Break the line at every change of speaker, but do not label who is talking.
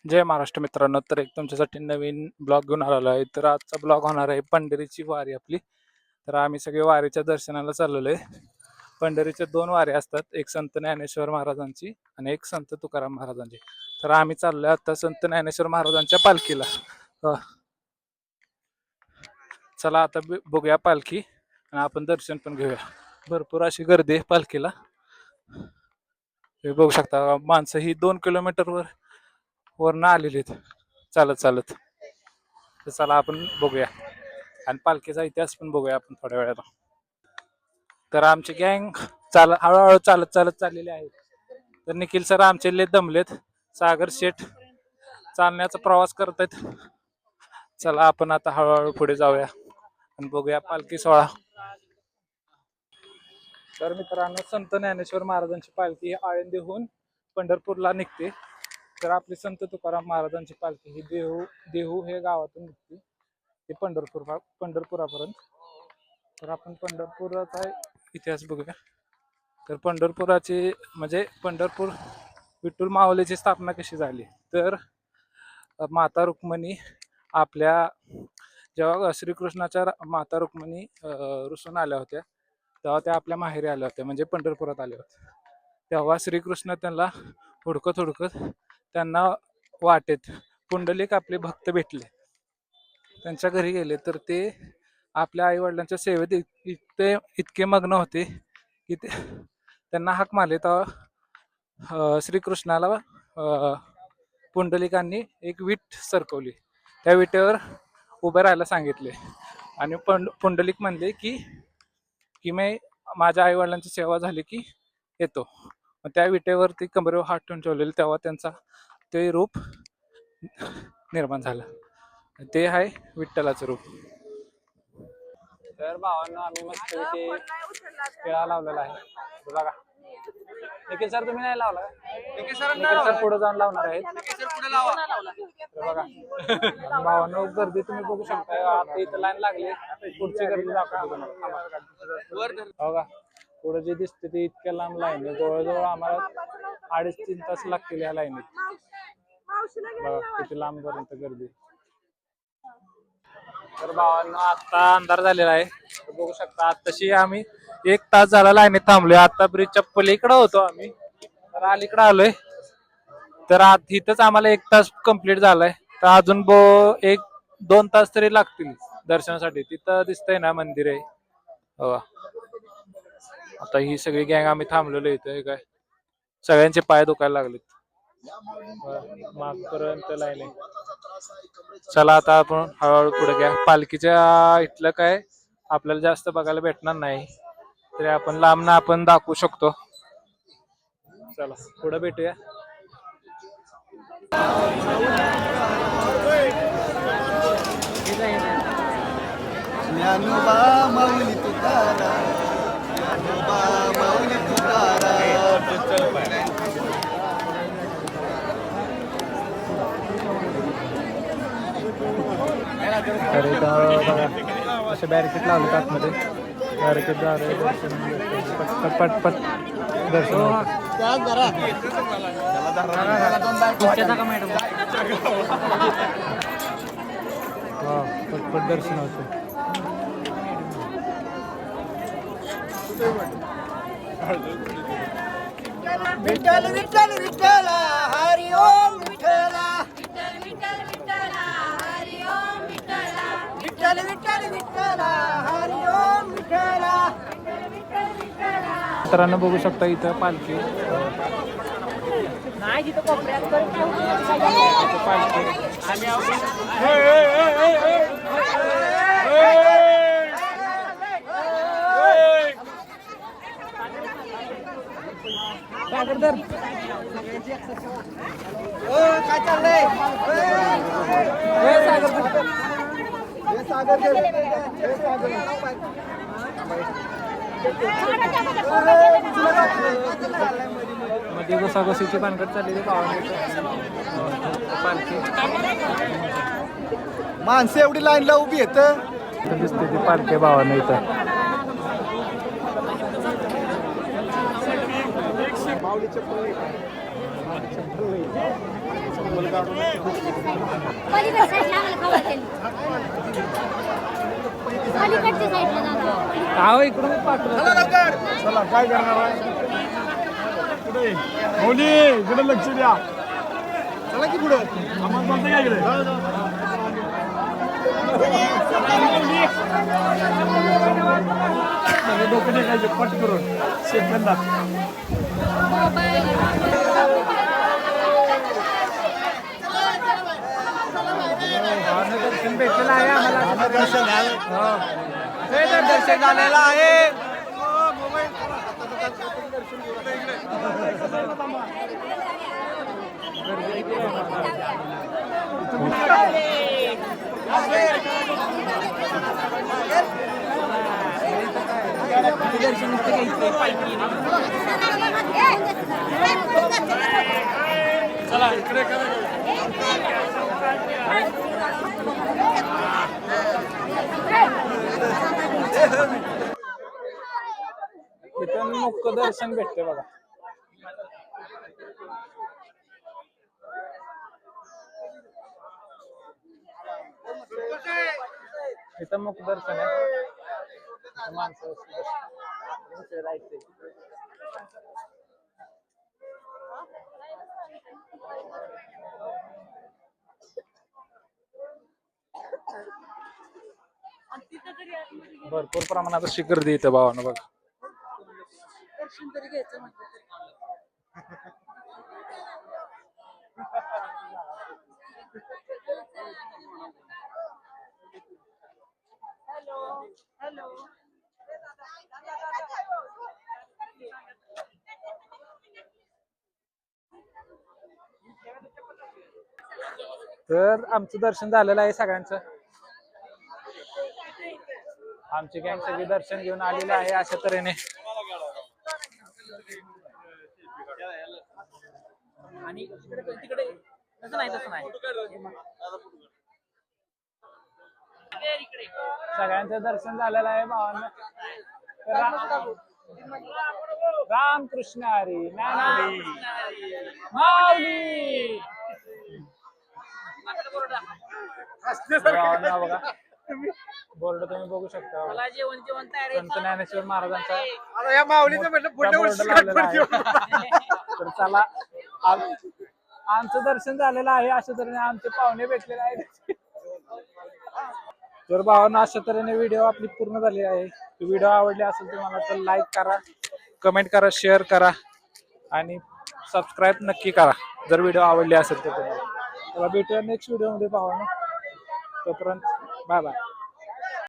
जय महाराष्ट्र मित्रांनो, तर एक तुमच्यासाठी नवीन ब्लॉग घेऊन आलेलो आहे. तर आजचा ब्लॉग होणार आहे पंढरीची वारी आपली. तर आम्ही सगळे वारीच्या दर्शनाला चाललेलो आहे. पंढरीच्या 2 वाऱ्या असतात, एक संत ज्ञानेश्वर महाराजांची आणि एक संत तुकाराम महाराजांची. तर आम्ही चाललोय आता संत ज्ञानेश्वर महाराजांच्या पालखीला. चला आता बघूया पालखी आणि आपण दर्शन पण घेऊया. भरपूर अशी गर्दी आहे पालखीला. बघू शकता माणसं ही 2 किलोमीटरवर वरनं आलेली आहेत चालत चालत. तर चला आपण बघूया आणि पालखीचा इतिहास पण बघूया आपण थोड्या वेळाला. तर आमचे गँग हळूहळू चालत चालत चाललेले आहेत. तर निखिल सर आमचे लय दमलेत. सागर शेठ चालण्याचा प्रवास करतायत. चला आपण आता हळूहळू पुढे जाऊया आणि बघूया पालखी सोहळा. तर मित्रांनो, संत ज्ञानेश्वर महाराजांची पालखी आळंदीहून पंढरपूरला निघते. तर आपली संत तुकाराम महाराजांची पालखी ही देहू हे गावातून निघते ते पंढरपुरापर्यंत. तर आपण पंढरपुराचा इतिहास बघूया. तर पंढरपुराची म्हणजे पंढरपूर विठ्ठल माऊलीची स्थापना कशी झाली. तर माता रुक्मिणी आपल्या जेव्हा श्रीकृष्णाच्या माता रुक्मिणी रुसून आल्या होत्या तेव्हा त्या आपल्या माहेरी आल्या होत्या, म्हणजे पंढरपुरात आल्या होत्या. तेव्हा श्रीकृष्ण त्यांना हुडकत हुडकत त्यांना वाटेत पुंडलिक आपले भक्त भेटले. त्यांच्या घरी गेले तर ते आपल्या आई वडिलांच्या सेवेत इतके मग्न होते की त्यांना हाक मारले. तेव्हा श्रीकृष्णाला पुंडलिकांनी एक वीट सरकवली. त्या विटेवर उभं राहायला सांगितले आणि पुंडलिक म्हणले की मी माझ्या आई वडिलांची सेवा झाली की येतो. त्या विटेवरती कमरेवर हात ठेवून ठेवलेले तेव्हा त्यांचा ते रूप निर्माण झालं. ते आहे विठ्ठलाचं रूप. तर भावांना आम्ही मस्त खेळा लावलेला आहे बघा. निखिल सर तुम्ही नाही लावला. निखिल सर पुढे जाऊन लावणार आहेत बघा. भावांनो गर्दी तुम्ही बघू शकता. आता इथं लाईन लागली. पुढची गर्दी दाखवतो बघा. पुढे जे दिसते ते इतक्या लांब लाईन आहे. जवळजवळ आम्हाला 2.5-3 तास लागतील या लाईनीत. बघा किती लांब पर्यंत गर्दी. तर भावांनो आता अंधार झालेला आहे. बघू शकता आताशी आम्ही 1 तास झाला लाईनीत थांबलोय. आता ब्रिजच्या पलीकडे होतो आम्ही, तर अलीकडे आलोय. तर इथंच आम्हाला 1 तास कंप्लीट झालाय. तर अजून 1-2 तास तरी लागतील दर्शनासाठी. तिथं दिसतंय ना मंदिर आहे. आता ही सगळी गँग आम्ही थांबलेलो इथं. काय सगळ्यांचे पाय दुखायला लागलेत. मागपर्यंत लाईन आहे. चला आता आपण हळूहळू पुढे घ्या. पालखीच्या इथलं काय आपल्याला जास्त बघायला भेटणार नाही, तरी आपण लांबनं आपण दाखवू शकतो. चला पुढे भेटूया.
ज्ञानोबा माऊली तुकाराम, ज्ञानोबा माऊली तुकाराम.
तर इथं असे बॅरिकेड लावले आतमध्ये. बॅरिकेड द्वारे पट दर्शन पटपट दर्शन होतं.
विठ्ठल विठ्ठल विठ्ठल हरी ओम विठ्ठला, विठ्ठल विठ्ठल विठ्ठला हरी ओम विठ्ठला.
मित्रांनो बघू शकता इथं पालखी.
काय चाललंय
मध्ये घुसाघुसीची भानगड चाललेली पालखी.
माणसं एवढी लाईनला उभी येत
दिसते ती पालखी भावानं इथं. माऊली चप्पल
पलीकडच्या साईडला आम्हाला खाऊ घातलेली. पलीकडच्या साईडला दादा.
आहो इकडून पाठवलं.
चला काय करणार आहे पुढे मौली इकडे लक्ष द्या चला की पुढे आम्हाला बोलते काय इकडे डोकं टेकायचे पट करून सेकंदात
दर्शन भेटलेलं आहे आम्हाला.
दर्शन झालेलं आहे.
चला इकडे करा
इथून मुख्य दर्शन भेटते बघा. इथं मुख दर्शन आहे. माणसं भरपूर प्रमाणात अशी गर्दी इथं भावानं बघा. तर आमचं दर्शन झालेलं आहे सगळ्यांचं. आमची गँग सगळी दर्शन घेऊन आलेली आहे अशा तऱ्हेने.
आणि तिकडे तसं नाही
सगळ्यांचं दर्शन झालेलं आहे भावांना. रामकृष्ण हरी माऊली. भावांना बघा बोर्ड तुम्ही बघू शकता.
मला जेवण तयार आहे.
संत ज्ञानेश्वर महाराजांचा
आता या माऊलीचं म्हटलं पुढल्या
बोर्ड
वर्षी
लावलेला
गणपती
आहे. तर चला आमचं दर्शन झालेलं आहे. अशा तऱ्हेने आमचे पाहुणे भेटलेले आहेत. तर भावांना अशा तऱ्हेने व्हिडिओ आपली पूर्ण झाली आहे. व्हिडिओ आवडली असेल तुम्हाला तर लाईक करा, कमेंट करा, शेअर करा आणि सबस्क्राईब नक्की करा जर व्हिडिओ आवडली असेल तर तुम्हाला. चला भेटूया नेक्स्ट व्हिडिओ मध्ये भावांना. तोपर्यंत बाय बाय.